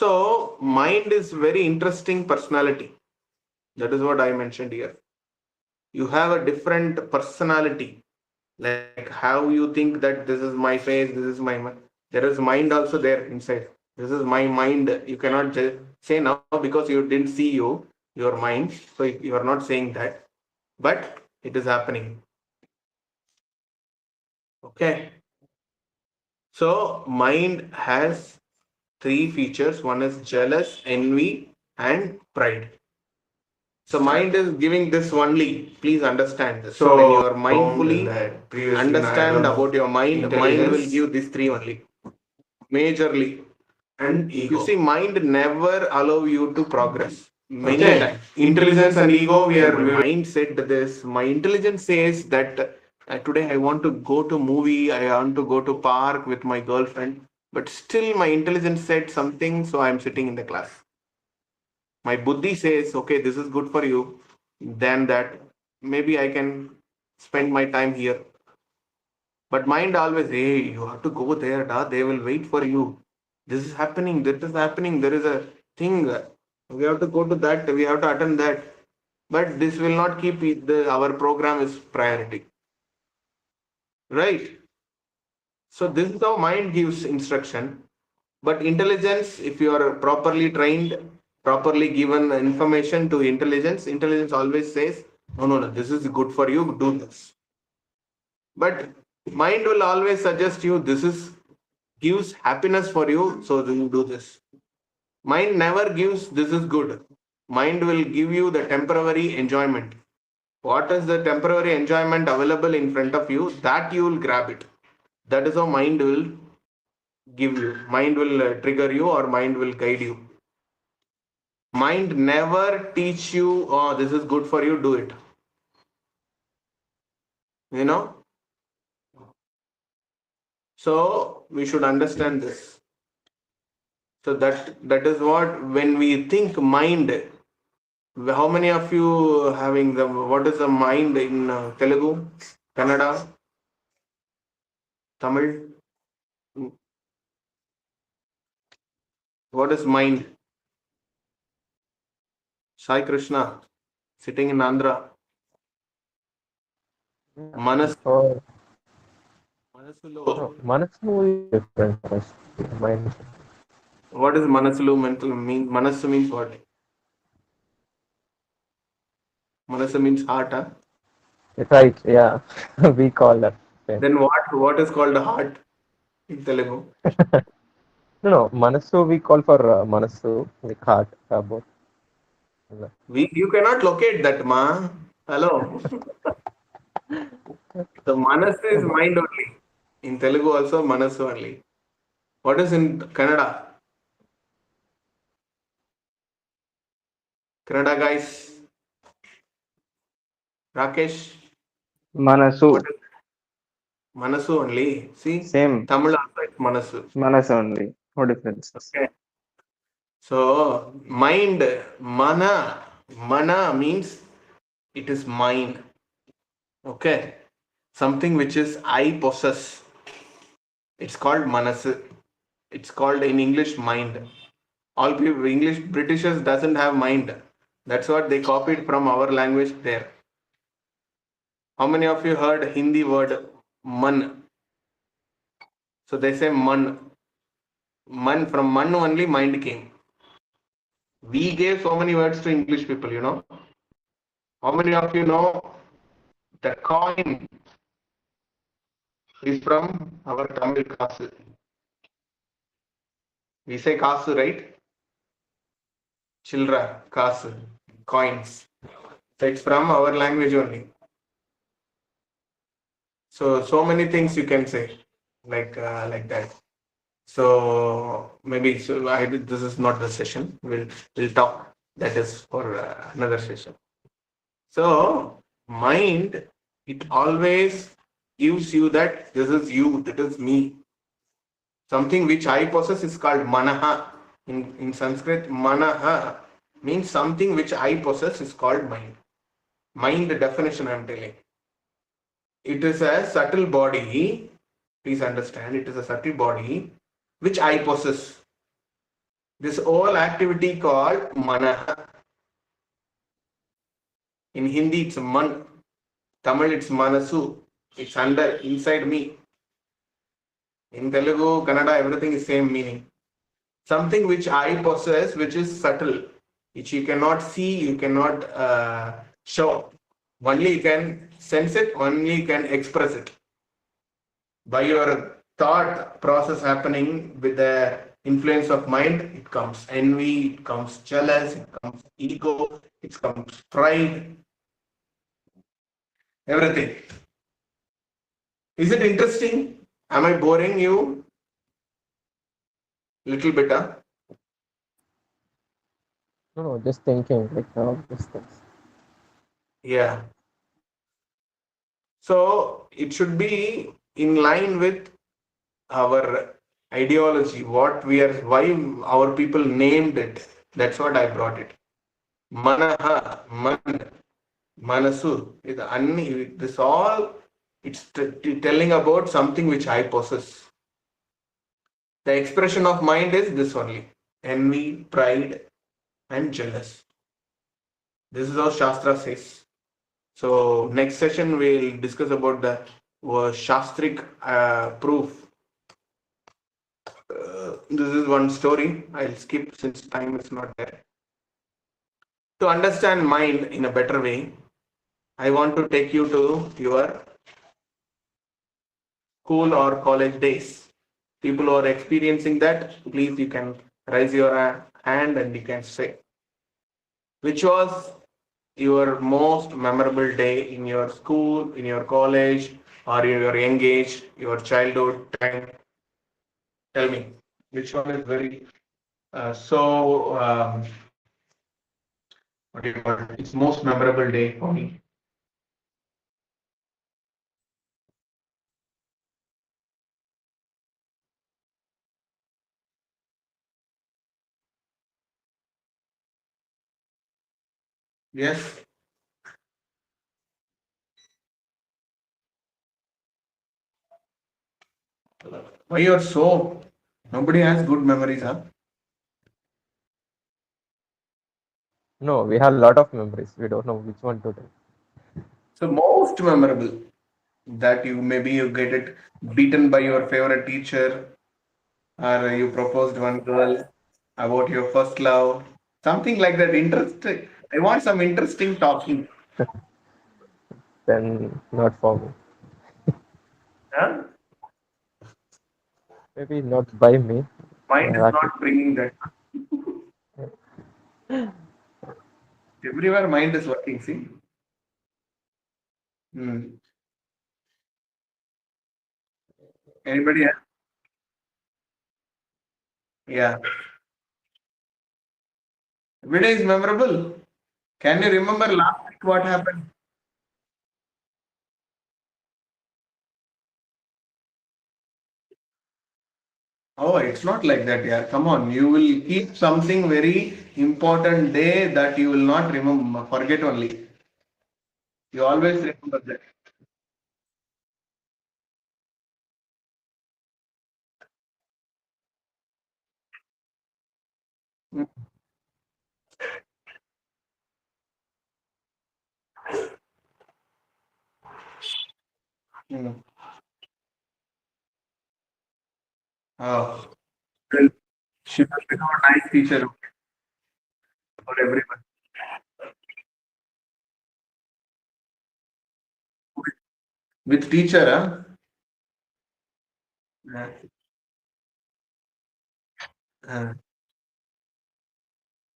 So mind is very interesting personality. That is what I mentioned here. You have a different personality, like how you think that this is my face, this is my mind. There is mind also there inside. This is my mind. You cannot just say now because you didn't see your mind, so you are not saying that, but it is happening. Okay. So mind has three features. One is jealous, envy, and pride. So mind is giving this only. Please understand this. So when you are mindfully understand about your mind, mind will give these three only. Majorly. And you see, mind never allow you to progress. Many times. Intelligence and ego, mind said this. My intelligence says that today I want to go to movie, I want to go to park with my girlfriend. But still my intelligence said something, so I am sitting in the class. My buddhi says, okay, this is good for you. Then that maybe I can spend my time here. But mind always, hey, you have to go there, da. They will wait for you. This is happening, that is happening, there is a thing. We have to go to that, we have to attend that. But this will not keep our program is priority. Right? So this is how mind gives instruction. But intelligence, if you are properly trained, properly given information to intelligence, intelligence always says, no, no, no, this is good for you, do this. But mind will always suggest you, this is gives happiness for you, so you do this. Mind never gives, this is good. Mind will give you the temporary enjoyment. What is the temporary enjoyment available in front of you, that you will grab it. That is how mind will give you. Mind will trigger you, or mind will guide you. Mind never teach you, oh, this is good for you, do it. You know? So we should understand this. So that is what, when we think mind, how many of you having the, what is the mind in Telugu, Kannada, Tamil? What is mind? Sai Krishna, sitting in Andhra. Manas, Oh, Manasulo. no, Manasu is different from us. Mine. What is Manasulu mental mean? Manasu means what? Manasu means heart, huh? Right, yeah. We call that same. Then what is called a heart in Telugu? No, no, Manasu we call for Manasu, like heart, both. You cannot locate that, ma. Hello. The Manas is mind only. In Telugu also Manasu only. What is in Kannada? Kannada guys. Rakesh. Manasu, What is Manasu only? See, same. Tamil also it's Manasu. Manas only. No differences. Okay. So mind, mana means it is mine. Okay. Something which is I possess. It's called manas. It's called in English mind. All people, English Britishers doesn't have mind. That's what they copied from our language there. How many of you heard Hindi word man? So they say man. Man, from man only mind came. We gave so many words to English people, you know. How many of you know the coin is from our Tamil kasu? We say kasu, right? Childra, kasu, coins. So it's from our language only. So many things you can say like that. So maybe this is not the session. We'll talk. That is for another session. So mind, it always gives you that this is you, that is me. Something which I possess is called manaha. In Sanskrit, manaha means something which I possess is called mind. Mind definition I am telling. It is a subtle body. Please understand, it is a subtle body which I possess. This whole activity called mana. In Hindi, it's man. Tamil, it's manasu. It's under, inside me. In Telugu, Kannada, everything is same meaning. Something which I possess, which is subtle, which you cannot see, you cannot show. Only you can sense it, only you can express it. By your thought process happening with the influence of mind, it comes envy, it comes jealous, it comes ego, it comes pride, everything. Is it interesting? Am I boring you? Little bit, huh? No, just thinking like all these things. Yeah. So it should be in line with our ideology, what we are, why our people named it. That's what I brought it. Manaha, man, manasu. This all, it's telling about something which I possess. The expression of mind is this only: envy, pride, and jealous. This is how Shastra says. So next session we'll discuss about the Shastric proof. This is one story. I'll skip since time is not there. To understand mind in a better way, I want to take you to your school or college days. People who are experiencing that, please you can raise your hand and you can say which was your most memorable day in your school, in your college, or in your young age, your childhood time. Tell me which one is very what do you call it? It's most memorable day for me. Yes. Why you're so? Nobody has good memories, huh? No, we have a lot of memories. We don't know which one to take. So most memorable that you maybe you get it beaten by your favorite teacher, or you proposed one girl about your first love, something like that. Interesting. I want some interesting talking. Then not for me. Huh? Maybe not by me. Mind is Actually, not bringing that. Everywhere mind is working. See. Hmm. Anybody else? Yeah. Every day is memorable. Can you remember last week what happened? Oh, it's not like that, yeah. Come on, you will keep something very important day that you will not remember, forget only. You always remember that. Mm, mm. Oh, well, she must become a nice teacher for everyone. With teacher, huh? Yeah. Uh,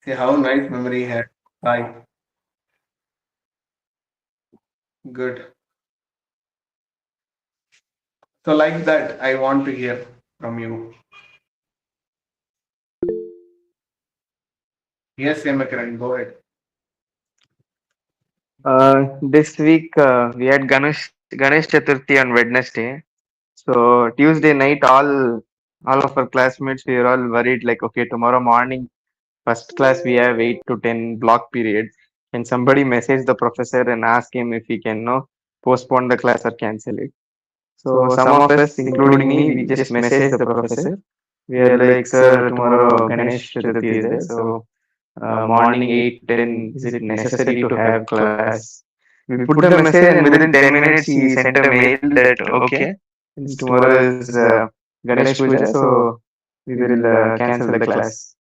see how nice memory he had. Bye. Good. So like that, I want to hear from you. Yes, Emakaran, go ahead. This week we had Ganesh Chaturthi on Wednesday. So Tuesday night, all of our classmates we were all worried like, okay, tomorrow morning first class we have 8 to 10 block period. And somebody messaged the professor and asked him if he can postpone the class or cancel it. So some of us, including me, we just messaged the professor We are like, sir, tomorrow Ganesh Chaturthi is there, so morning 8:10, is it necessary to have class? We put the message, and within 10 minutes, he sent a mail that, okay, since tomorrow is Ganesh Puja, so we will cancel the class.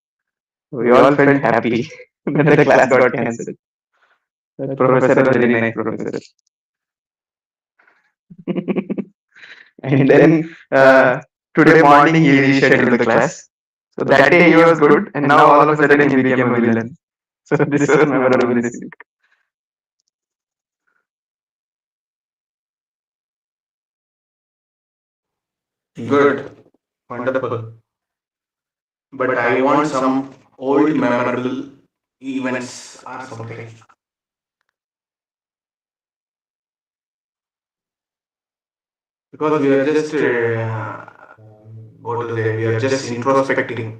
We all felt happy that the class got cancelled. That professor was very nice professor. And then today morning he rescheduled the class. So that day he was good, and now all of a sudden he became a villain. So this was memorable this week. Good. Wonderful. But I want some old memorable events or something. Because we are just, what to say, we are just introspecting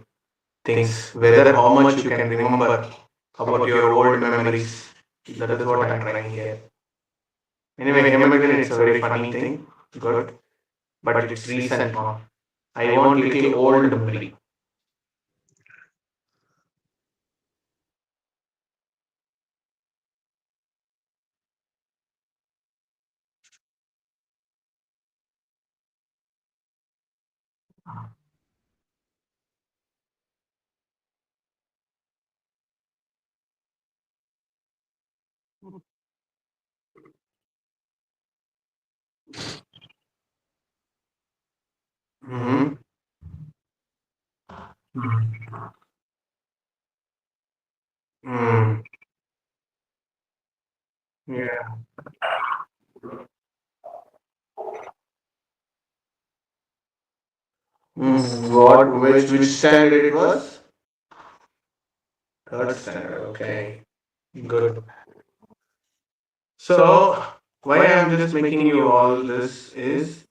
things, whether how much you can remember about your old memories. That is what I'm trying here. Anyway, Hemagrin, it's a very funny thing. Good. But it's recent now. I want little old memory. Mm-hmm. Mm. Yeah. What? Which standard it was? Third standard. Okay. Good. So why I'm just making you all this is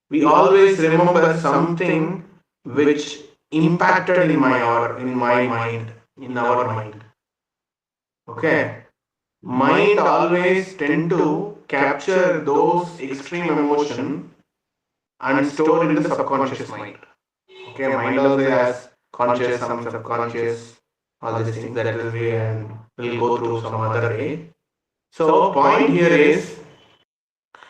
we always remember something which impacted in my mind, in our mind. Okay. Mind always tend to capture those extreme emotion and store in the subconscious mind. Okay, mind also has conscious, some subconscious, all these things that is we and we'll go through some other day. So point here is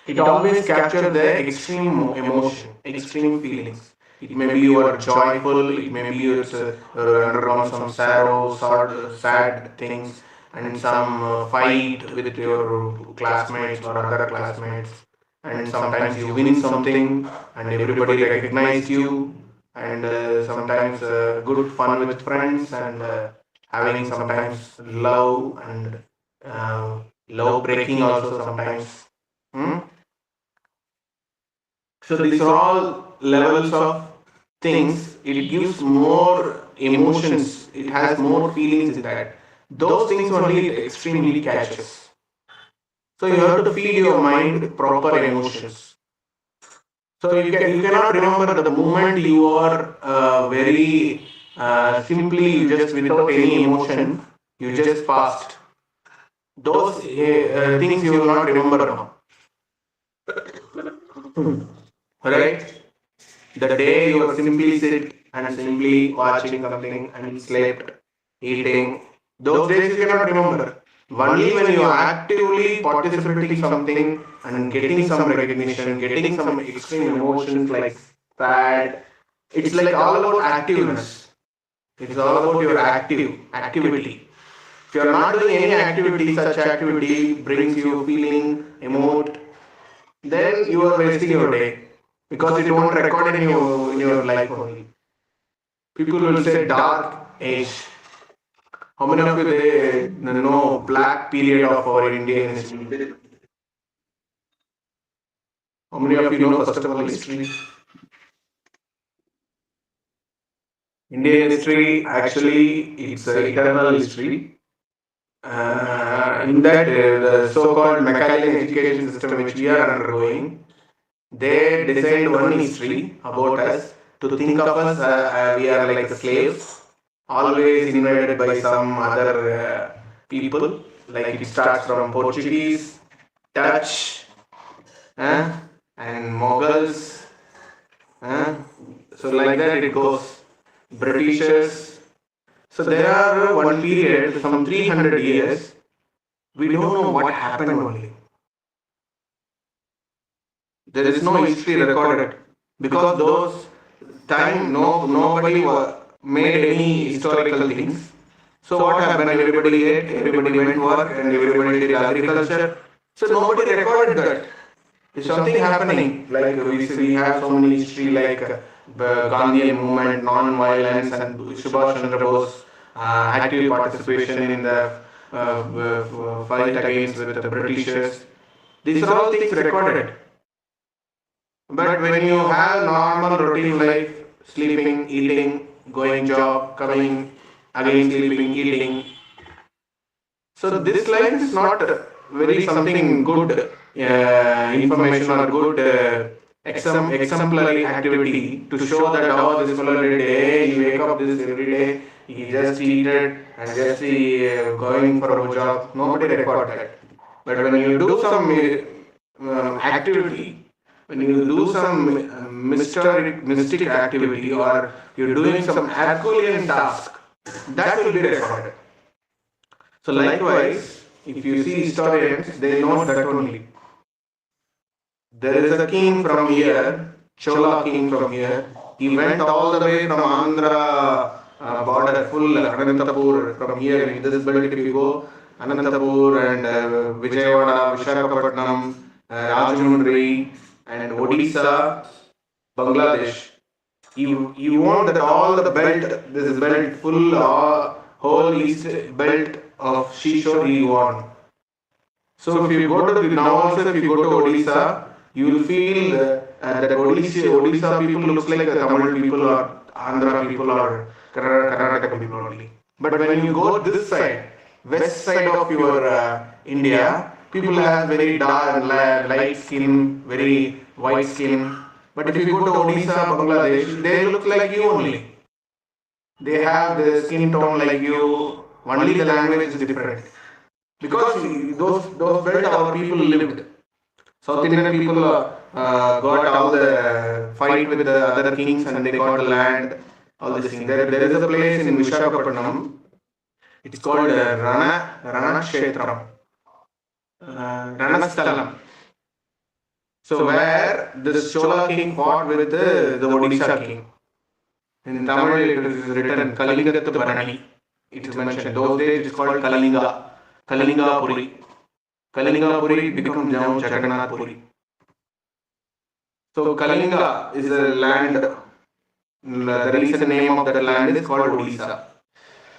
it always captures the extreme emotion, extreme feelings. It may be you are joyful, it may be you're undergone some sorrow, sad things, and some fight with your classmates or other classmates, and sometimes you win something and everybody recognized you, and sometimes good fun with friends, and having sometimes love and uh, love breaking also sometimes. Hmm? So these are all levels of things. It gives more emotions. It has more feelings in that. Those things only it extremely catches. So you have to feed your mind proper emotions. So you cannot remember the moment you are very simply you just without any emotion you just passed. Those things you will not remember now, right? The day you simply sit and simply watching something and slept, eating, those days you cannot remember. Only when you are actively participating something and getting some recognition, getting some extreme emotions like sad. It's like all about activeness. It's all about your activity. If you are not doing any activity, such activity brings you feeling, emote, then you are wasting your day because it won't record in your life only. People will say dark age. How many of you they know black period of our Indian history? How many of you know first of all history? Indian history actually it's eternal history. In that the so-called Machiavellian education system which we are undergoing, they designed one history about us to think of us we are like slaves, always invaded by some other people. Like it starts from Portuguese, Dutch, uh, and Mughals. Uh, so like that it goes. Britishers. So there are one period, some 300 years, we don't know what happened only. There is no history recorded because those time made any historical things. So what happened? Everybody ate, everybody went work, and everybody did agriculture. So nobody recorded that. Is something happening? Like we have so many history like Gandhian movement, non-violence, and Subhash Chandra Bose active participation in the fight against with the Britishers. These are all things recorded. But when you have normal routine life, sleeping, eating, going job, coming, again sleeping, eating. So this life is not very something good information or good exemplary activity to show that this fellow did he wake up this every day, he just eated and just going for a job. Nobody record that. But when you do some activity, when you do some mystic activity or you're doing some Herculean task, that will be recorded. So likewise, if you see historians, they know that only. There is a king from here, Chola king from here. He went all the way from Andhra border, full Anantapur from here in this belt. If you go, Anantapur and Vijayawada, Vishakhapatnam, Rajahmundry, and Odisha, Bangladesh. You want that all the belt, this belt, full whole east belt of Shishore he won. So if you go to now also if you go to Odisha, you will feel that Odisha people looks like the Tamil people or Andhra people or Karnataka people only. But when you go this side, west side of your India, people have very dark, light skin, very white skin. But if you go to Odisha, Bangladesh, they look like you only. They have the skin tone like you. Only the language is different. Because those belt our people lived. South Indian people got all the fight with the other kings and they got the land, all this thing. There is a place in Vishakhapatnam. It's called Rana Kshetram, Ranasthalam. So where this Chola king fought with the Odisha king. In Tamil it is written Kalingattu Bharani. It is mentioned. Those days it's called Kalinga. Kalinga Puri. Kalinga Puri become now Jagannath Puri. So Kalinga is the land. The recent name of that land is called Odisha.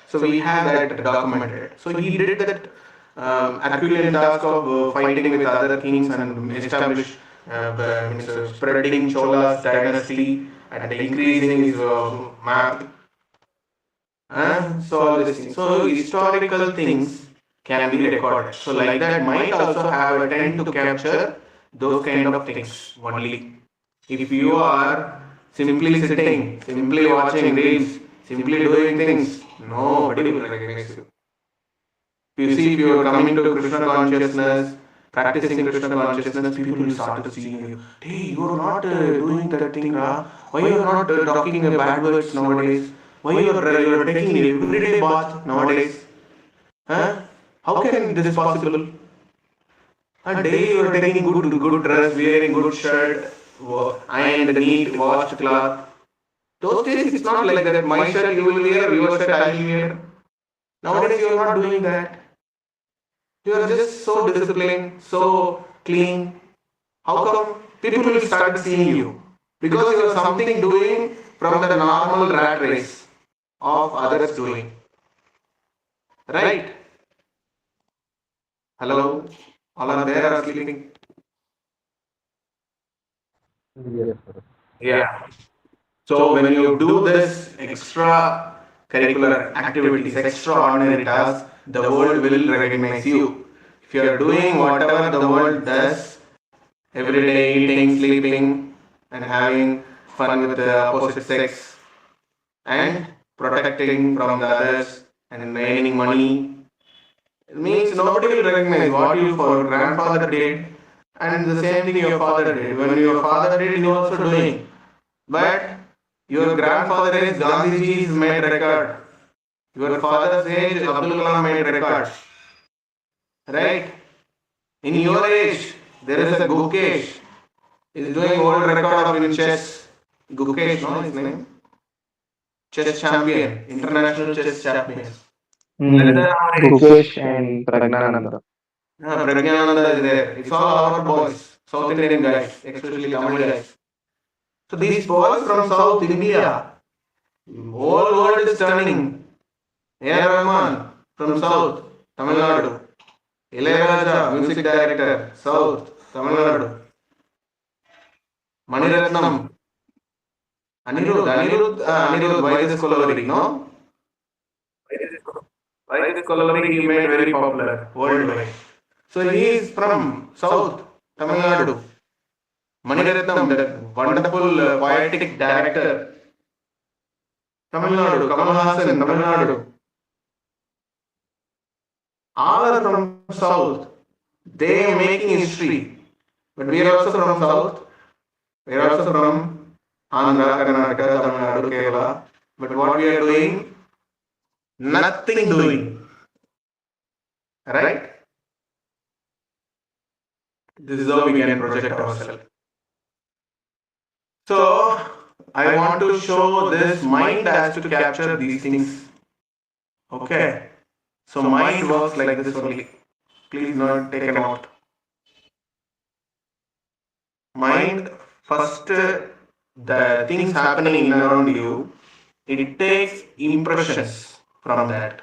So we have that documented. So he did that Herculean task of fighting with other kings and establish spreading Chola's dynasty and increasing his map. So all these things. So historical things can be recorded. So like that might also have a tend to capture those kind of things only. If you are simply sitting, simply watching reels, simply doing things, nobody will recognize you. If you see, if you are coming to Krishna consciousness, practicing Krishna consciousness, people will start to see you. Hey, you are not doing that thing, why you are not talking bad words nowadays? Why you are taking everyday bath nowadays? Huh? How can this possible? A day you are taking good dress, wearing good shirt, ironed, neat, washed cloth. Those days it's not like that. My shirt you will wear, your shirt I will wear. Nowadays you are not doing that. You are just so disciplined, so clean. How come people will start seeing you? Because you are something doing from the normal rat race of others doing. Right? Hello? All are there or sleeping? Yes, sir. Yeah. So when you do this extra curricular activities, extraordinary tasks, the world will recognize you. If you are doing whatever the world does, every day eating, sleeping, and having fun with the opposite sex, and protecting from the others and earning money, it means nobody will recognize what your grandfather did and the same thing your father did. When your father did, you also doing. But Your grandfather age, Gandhiji's made record. Your father's age, Abdul Kalam made record. Right? In your age, there is a Gukesh. Is doing world record of in chess. Gukesh, no, his name. Chess champion, international chess champion. Less than our age. Gukesh and Pragnananda. Pragyananda is there. It's all our boys, South Indian guys, especially Tamil guys. So these boys from South India, whole world is turning. A.R. Rahman from South Tamil Nadu. Ilayaraja, music director, South Tamil Nadu. Maniratnam. Anirudh, why this Kolaveri, no? Why this Kolaveri he made very popular worldwide. So he is from South Tamil Nadu. Maniratnam, that wonderful poetic director. Tamil Nadu, Kamal Hassan, Tamil Nadu. All are from South. They are making history. But we are also from South. We are also from Andhra, Karnataka, Tamil Nadu, Kerala. But what we are doing? Nothing doing. Right? This is how we can project ourselves. So, I want to show this mind has to capture these things. Okay. So, mind works like this only. Please not take a note. Mind, first, the things happening around you, it takes impressions from that.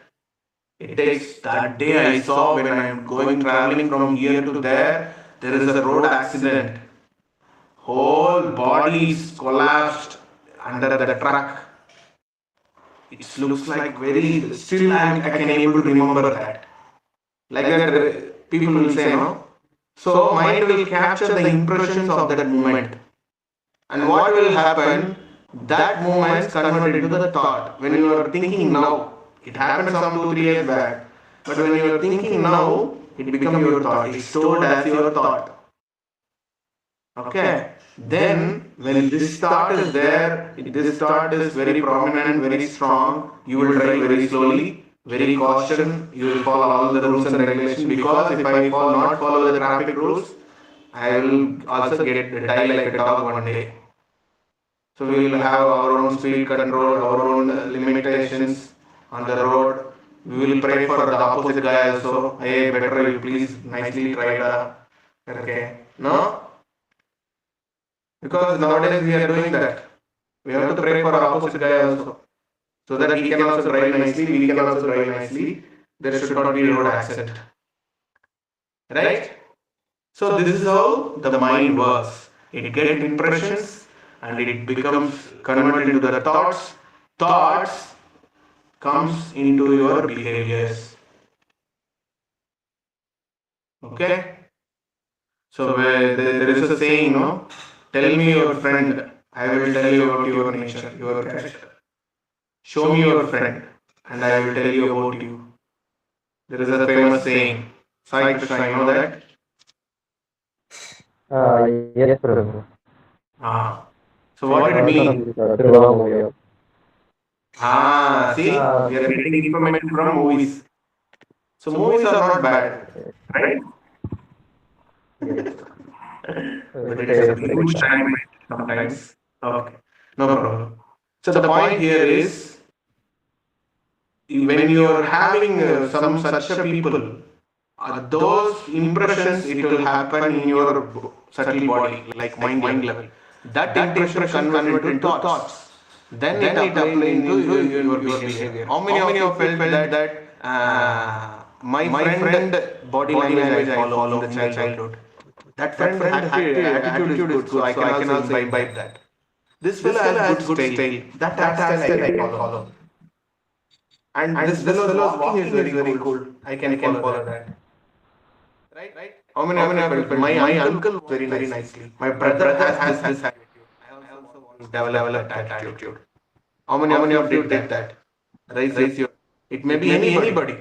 It takes that day I saw when I am going traveling from here to there is a road accident. Whole body is collapsed under the truck. It looks like very, still I can able to remember that. Like that people will say, no? So mind will capture the impressions of that moment. And what will happen? That moment is converted into the thought. When you are thinking now, it happened some 2-3 years back. But when you are thinking now, it becomes your thought. It's stored as your thought. Okay. Then, when this thought is there, this thought is very prominent, very strong, you will drive very slowly, very caution, you will follow all the rules and regulations, because if I not follow the traffic rules, I will also get die like a dog one day. So we will have our own speed control, our own limitations on the road. We will pray for the opposite guy also. Hey, better you please nicely try the. Okay. No? Because nowadays we are doing that. We have to pray for our opposite guy also. So that he can also drive nicely, we can also drive nicely. There should not be road accident. Right? So this is how the mind works. It gets impressions and it becomes converted into the thoughts. Thoughts comes into your behaviors. Okay? So there is a saying, no? Tell me your friend, I will tell you about your nature, your character. Show me your friend, and I will tell you about you. There is a famous saying. Sai Krishna, you know that? Yes, Prabhu. So what did it mean? Trivia movie. See, we are getting information from movies. So movies are not bad, right? But it is a huge time sometimes. Okay, no problem. So the point here is, when you are having some such a people, those impressions it will happen in your subtle body, like mind level. That impression converted into thoughts. Then it applies into your behavior. How many of you felt that my friend body language I follow in the childhood? That friend attitude is good, so I can also imbibe that. This fellow has good style. That style I can follow. And this fellow's walking is very cool. I can follow that. Right? How many of you felt? My uncle very nicely. My brother has this attitude. I also want to develop that attitude. How many of you did that? Raise your. It may be anybody.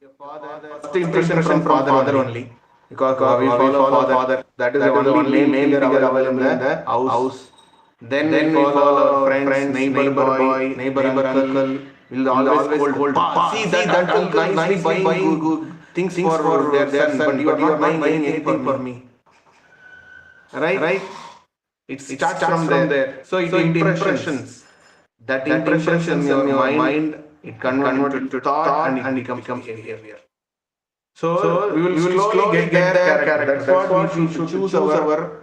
Your father. First impression from father only. Because we follow father. That is the only main figure available in the house. Then we follow our friends, neighbor boy, neighbor uncle. Will always scold. Pa, see that uncle nicely buying good things for their son, but you are not buying anything for me. Right? It starts from there. So it impressions. That impressions in your mind, it converted to thought and it becomes behavior. So we will slowly get their character. That's what we should choose our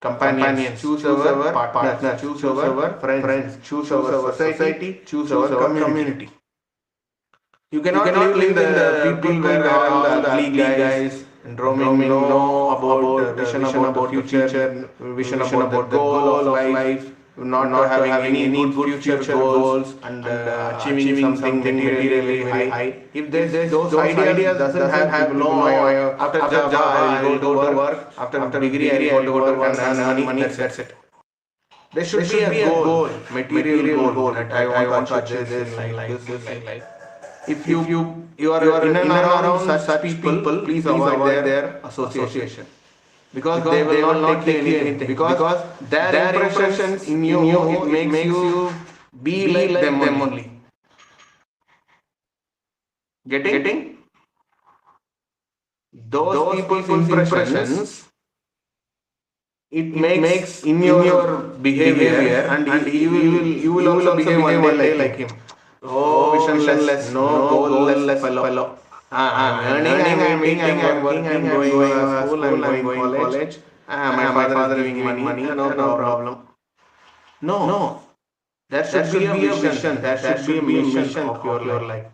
companions, choose our partners, choose our friends, choose our society, choose our community. You cannot live in the people where all the ugly guys and roaming know about vision about the future, vision about the goal of life, not having any good future goals and achieving something materially very high. If those ideas doesn't have people know after Java I will go to work, after degree I will go to work and earn money. That's it. There should be a goal, material goal that I want to achieve this in life. If you are in and around such people, please avoid their association because they will not take you anything. Because their impressions in you it makes you be like them only. Getting those people's impressions, it makes in your behavior, and you will also behave one day like him. Oh, visionless, no goalless fellow. I'm earning, I'm eating, I'm working, I'm going to school, I'm going college. My father is giving money, no problem. No, there should be a vision. There should be a mission of your life.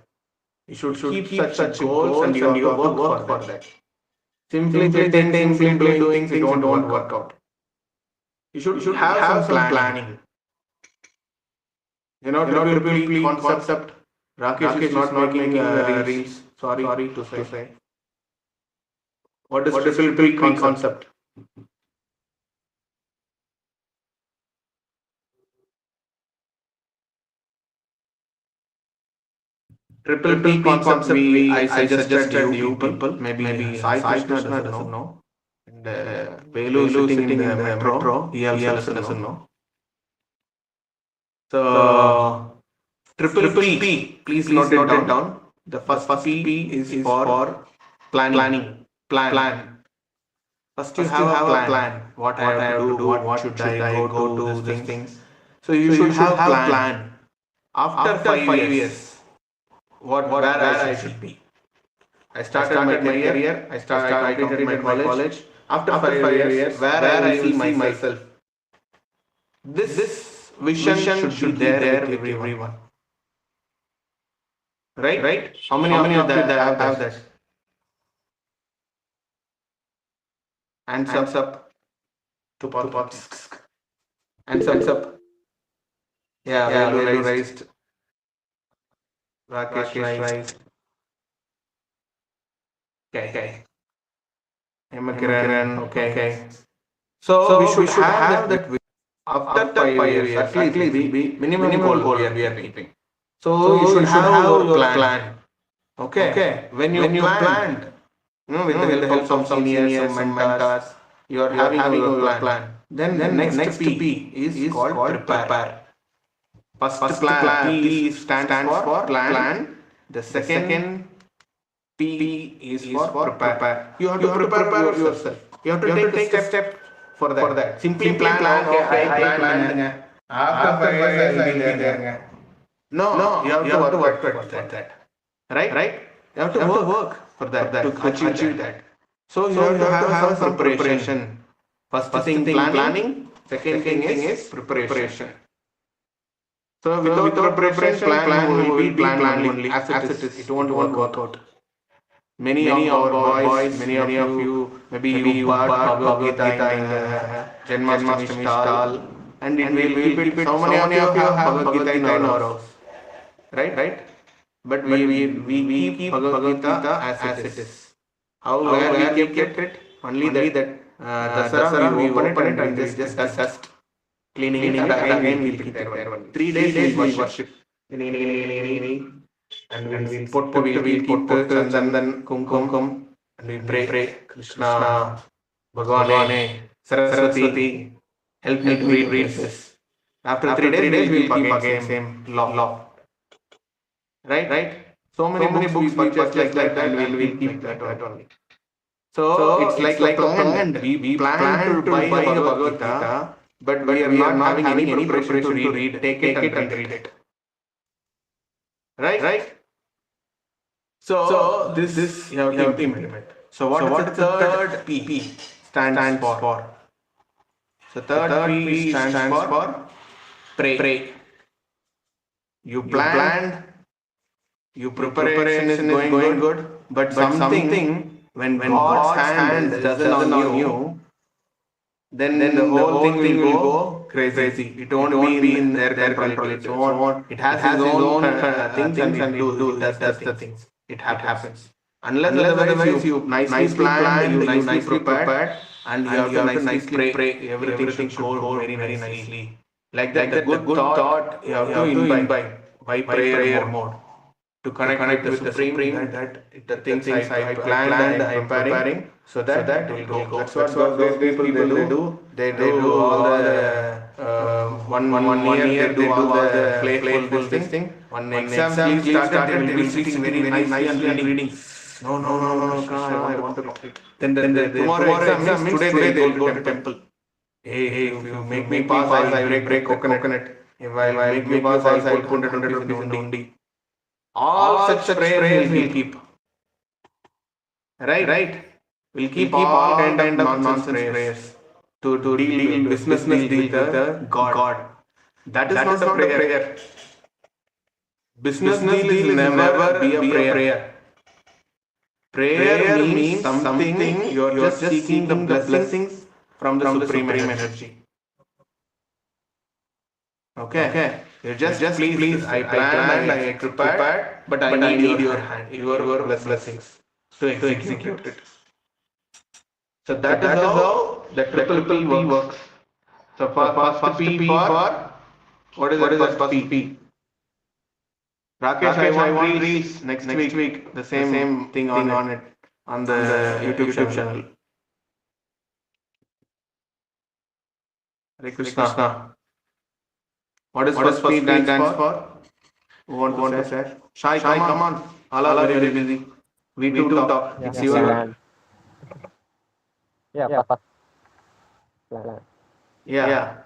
You should keep such goals and you have to work for that. Simply sitting, simply doing things, it won't work out. You should have some planning. Triple P concept. Rakesh is not making reels. Sorry to say. What is triple P concept? Triple P concept I suggested you people. Maybe Sai Krishna doesn't know. And Velu sitting in the metro. He also doesn't know. So triple P. Please note it down. The first P is for planning. Plan. First you have a plan. What I have to do, what should I go to these things. So you should have a plan. After 5 years, where I should be. I started my career. I completed my college. After 5 years, where I will see myself. This vision should be there with everyone. Right? How many of you that have that? Hands up. Hands up. Yeah, Velu raised. Rakesh raised. Okay. Hemakiran. Okay. So we should have that after 5 years. At least the minimum goal we are keeping. So you should have your plan. Okay. When you planned, with the help of some seniors, some mentors, you are having your plan. Then the next P is called prepare. First plan P stands for plan. The second P is for prepare. You have to prepare yourself. You have to take a step for that. Simply plan. Okay, I planned. After 5 years I will be there. No, you have to work for that. Right? You have to work for that to achieve that. So you have to have some preparation. First thing planning. Second thing is preparation. So without preparation, plan will be plan only as it is. It won't work out. Many of our boys, many of you, maybe you bought Bhagavad Gita in the Janmashtami stall, and it will keep it. So many of you have Bhagavad Gita in our house, right? But we keep Bhagavad Gita as it is. Where we kept it? Only that Dasara we open it and we just dust. Cleaning it again we keep it there. 3 days we worship. And we'll put Chandan, Kumkum, and we pray Krishna, Bhagavane, Saraswati, help me to read this. After 3 days, we'll keep again same law. Right? So many books we purchase like that and we'll keep like that only. So it's like a plan. We plan to buy a Bhagavad Gita, but we are not having any preparation to read. Take it and read it. Right? So this you have to implement. So what is the third P stands for? So third P stands for pray. You planned, your preparation is going good, but something when God's hand doesn't on you, then the whole thing will go crazy. It won't be in their control. It has its own things and it does the things. It happens. Unless otherwise you nicely planned, you nicely prepared, and you have to nicely pray. Everything should go very nicely. Like that, the good thought you have to imbibe by prayer mode to connect with the Supreme, that the things I planned and I'm preparing, so that it will go. That's what those people they do. They do all the one year they do all the playful this thing. When exam leave started, they will be sitting very nicely and reading. No, Krishna, I want to complete. Then the tomorrow exam means today they go to temple. Hey, if you make me pass, I will break coconut. If I make me pass, I will put 100 rupees in the undi. All such prayers we'll keep. Right? We'll keep all kind of nonsense prayers to deal business deal with the God. That is not a prayer. Business deal is never be a prayer. Prayer means something you're just seeking the blessings from the supreme energy. Okay. You just please. I planned, I prepared, but I need your hand, your blessings to execute it. So that is how the triple P works. So first P for what is that first P? Rakesh, I want reels next week. The same thing on it on the YouTube channel. Hare Krishna. What is first P stands for? Who want to say? Shai, come on. All are very busy. We too talk. Yeah, It's your plan. Yeah, first plan. yeah.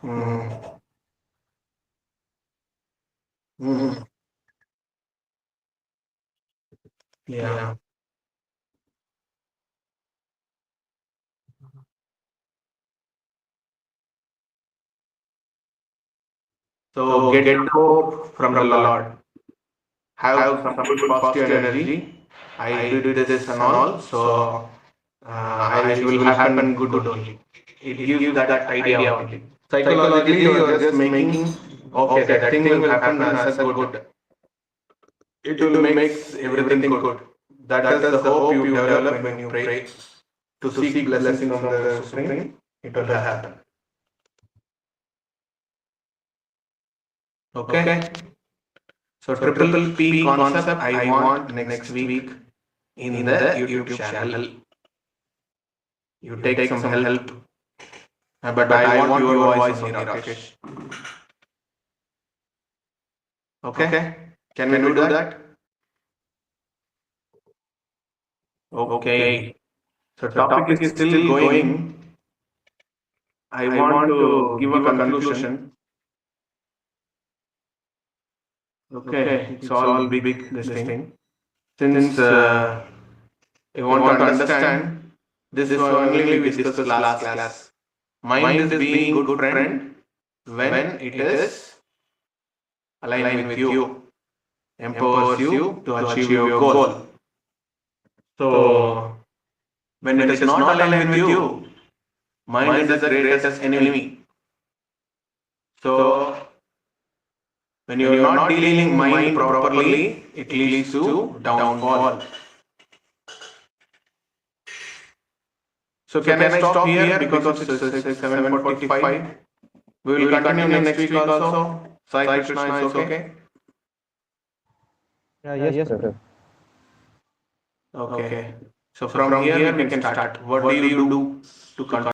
Mm. Mm. Yeah. So get hope from the Lord. Have some good positive energy. I did this and all, so it will happen good only. It gives that idea only. Psychologically, you are just making okay, that thing will happen as a good. It will make everything good. That is the hope you develop when you pray to seek blessings from the Supreme. It will happen. Okay. So triple P concept I want next week in the YouTube channel. You take some help, but I want your voice only, Rakesh. Okay? Can we do that? Okay. So topic is still going. I want to give a conclusion. Okay, it's all big this thing. Since you want to understand, this is only we discussed last class. Mind is being good friend when it is aligned with you, empowers you to achieve your goal. So when it is not aligned with you, mind is the greatest enemy. So when you are not dealing mind properly, it leads to downfall. So can I stop here because it's 7:45? We will continue next week also. Sai Krishna is okay. Yes, brother. Okay. So from here we can start. What do you do to